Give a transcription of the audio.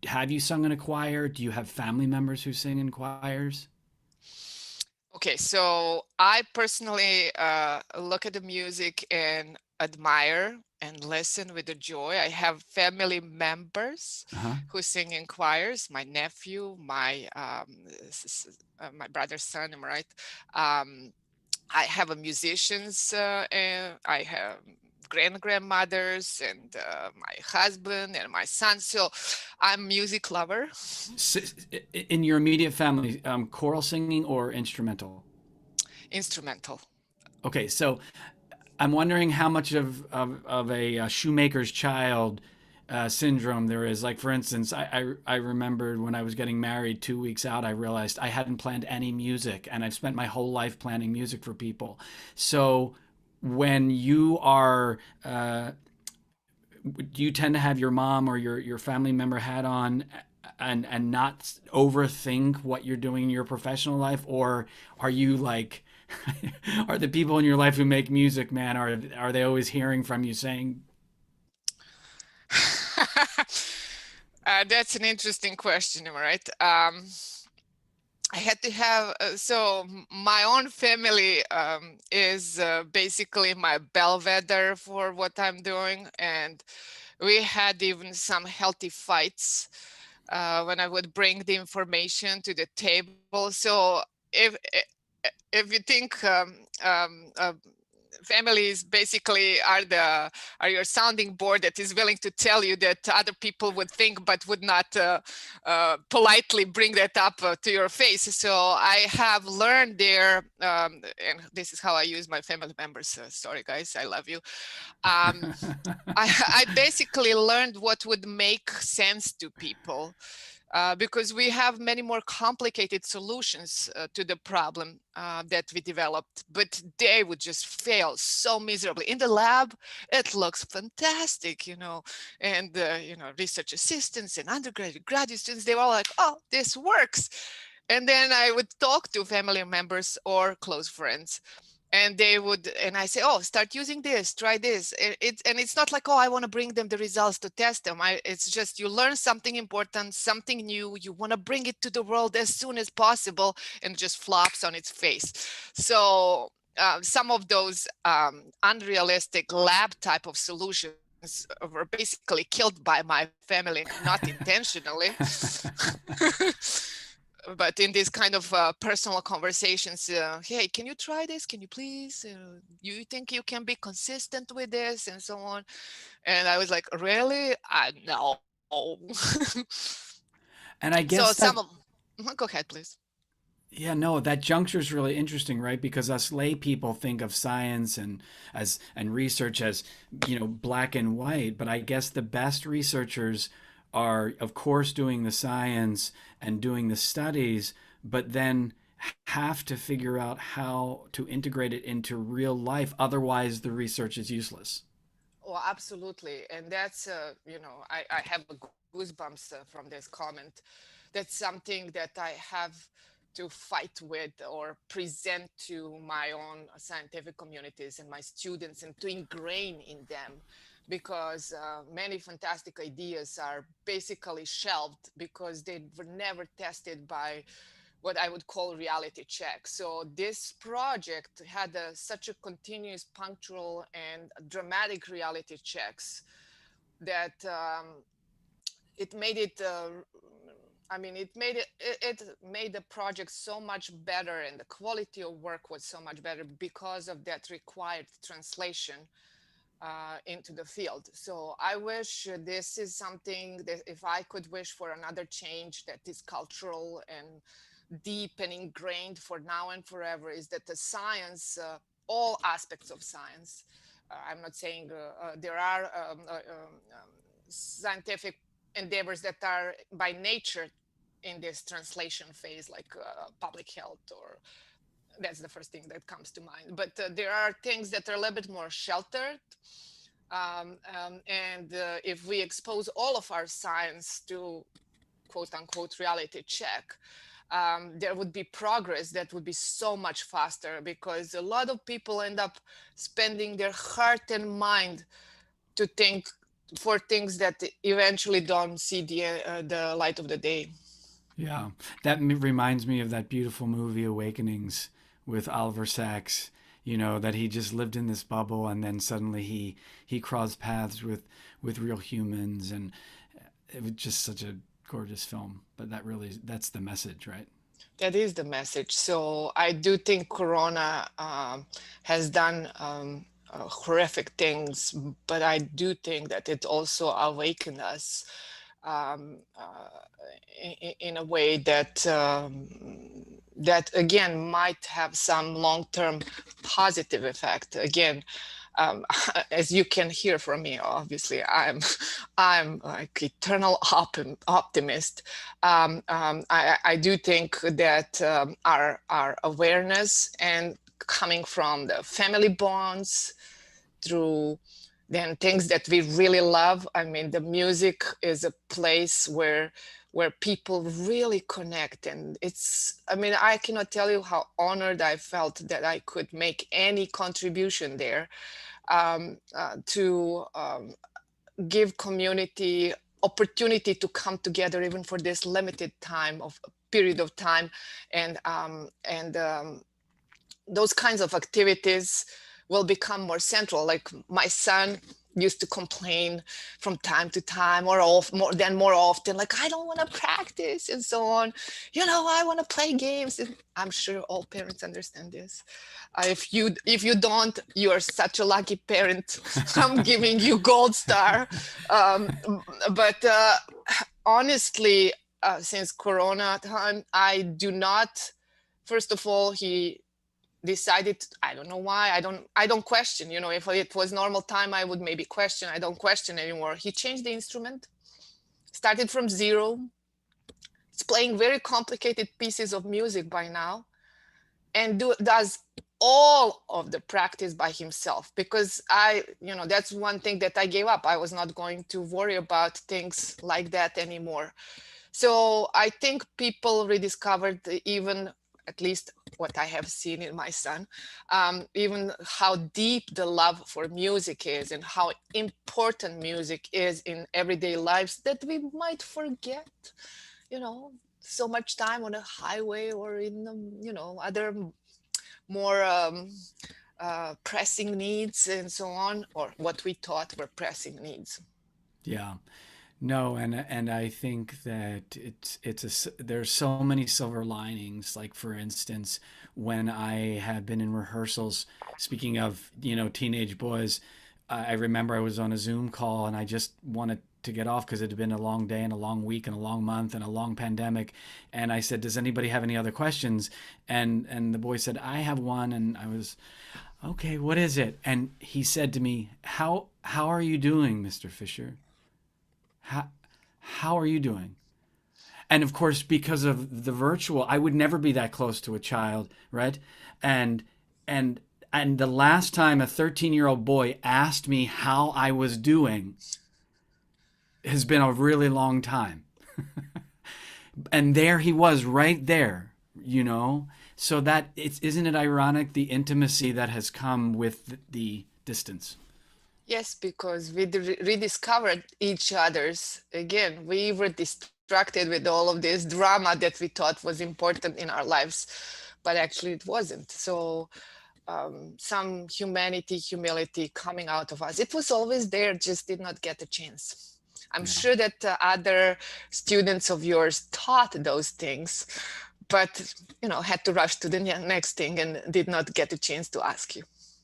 have you sung in a choir? Do you have family members who sing in choirs? Okay, so I personally look at the music and admire and listen with the joy. I have family members Uh-huh. who sing in choirs. My nephew, my brother's son, am I right? Um, I have a musicians, and I have grandmothers and my husband and my son. So I'm music lover, In your immediate family, choral singing or instrumental? instrumental. Okay, so I'm wondering how much of a shoemaker's child syndrome there is. Like, for instance, I remembered when I was getting married 2 weeks out, I realized I hadn't planned any music, and I've spent my whole life planning music for people. So when you are, do you tend to have your mom or your family member hat on and not overthink what you're doing in your professional life, or are you like are the people in your life who make music, man, are they always hearing from you saying, That's an interesting question, right? I had to have, my own family is basically my bellwether for what I'm doing. And we had even some healthy fights when I would bring the information to the table. So if if you think families basically are your sounding board that is willing to tell you that other people would think but would not politely bring that up to your face. So I have learned there, and this is how I use my family members. Sorry guys, I love you. um, I basically learned what would make sense to people, because we have many more complicated solutions to the problem that we developed, but they would just fail so miserably. In the lab, it looks fantastic, and, research assistants and undergraduate, graduate students, they were all like, oh, this works. And then I would talk to family members or close friends, and they would, and I say, oh, start using this, try this. And it's not like, oh, I want to bring them the results to test them. It's just, you learn something important, something new, you want to bring it to the world as soon as possible, and it just flops on its face. So some of those unrealistic lab type of solutions were basically killed by my family, not intentionally. But in these kind of personal conversations, hey, can you try this? Can you please? You think you can be consistent with this, and so on? And I was like, really? No. and I So guess some that, of, go ahead, please. yeah, no, that juncture is really interesting, right? Because us lay people think of science and research as, black and white, but I guess the best researchers are, of course, doing the science and doing the studies, but then have to figure out how to integrate it into real life. Otherwise, the research is useless. Well, absolutely. And that's, I have goosebumps from this comment. That's something that I have to fight with or present to my own scientific communities and my students, and to ingrain in them, because many fantastic ideas are basically shelved because they were never tested by what I would call reality check. So this project had such a continuous, punctual, and dramatic reality checks that it made it. It made the project so much better, and the quality of work was so much better because of that required translation into the field. So I wish this is something that, if I could wish for another change that is cultural and deep and ingrained for now and forever, is that the science, all aspects of science, I'm not saying there are scientific endeavors that are by nature in this translation phase, like public health, or that's the first thing that comes to mind. But there are things that are a little bit more sheltered. And if we expose all of our science to quote unquote reality check, there would be progress that would be so much faster, because a lot of people end up spending their heart and mind to think for things that eventually don't see the light of the day. Yeah, that reminds me of that beautiful movie Awakenings with Oliver Sacks. You know that he just lived in this bubble, and then suddenly he crossed paths with real humans, and it was just such a gorgeous film. But that's the message, right? That is the message. So I do think Corona has done horrific things, but I do think that it also awakened us in a way that that again might have some long-term positive effect. Again, as you can hear from me, obviously, I'm like eternal optimist. I do think that our awareness and coming from the family bonds through then things that we really love. I mean, the music is a place where people really connect, and it's, I mean, I cannot tell you how honored I felt that I could make any contribution there to give community opportunity to come together even for this limited time of period of time, and those kinds of activities will become more central. Like my son used to complain from time to time or more often, like, I don't want to practice and so on. I want to play games. And I'm sure all parents understand this. If you don't, you are such a lucky parent. I'm giving you gold star. Um, but honestly, since Corona time, I do not. First of all, he decided, I don't know why, I don't question. If it was normal time, I would maybe question. I don't question anymore. He changed the instrument, started from zero. He's playing very complicated pieces of music by now, and does all of the practice by himself, because that's one thing that I gave up. I was not going to worry about things like that anymore. So I think people rediscovered, even at least what I have seen in my son, even how deep the love for music is and how important music is in everyday lives, that we might forget, you know, so much time on a highway or in, other more pressing needs and so on, or what we thought were pressing needs. Yeah. No, and I think that there's so many silver linings. Like for instance, when I had been in rehearsals, speaking of teenage boys, I remember I was on a Zoom call and I just wanted to get off because it had been a long day and a long week and a long month and a long pandemic, and I said, "Does anybody have any other questions?" And the boy said, "I have one," and I was, "Okay, what is it?" And he said to me, "How are you doing, Mr. Fisher? How how are you doing?" And of course, because of the virtual, I would never be that close to a child, right? And and and the last time a 13-year-old boy asked me how I was doing has been a really long time. And there he was right there. So that it's isn't it ironic, the intimacy that has come with the distance? Yes, because we rediscovered each other's. Again, we were distracted with all of this drama that we thought was important in our lives, but actually it wasn't. So some humanity, humility coming out of us. It was always there, just did not get a chance. I'm Yeah. sure that other students of yours taught those things, but had to rush to the next thing and did not get a chance to ask you.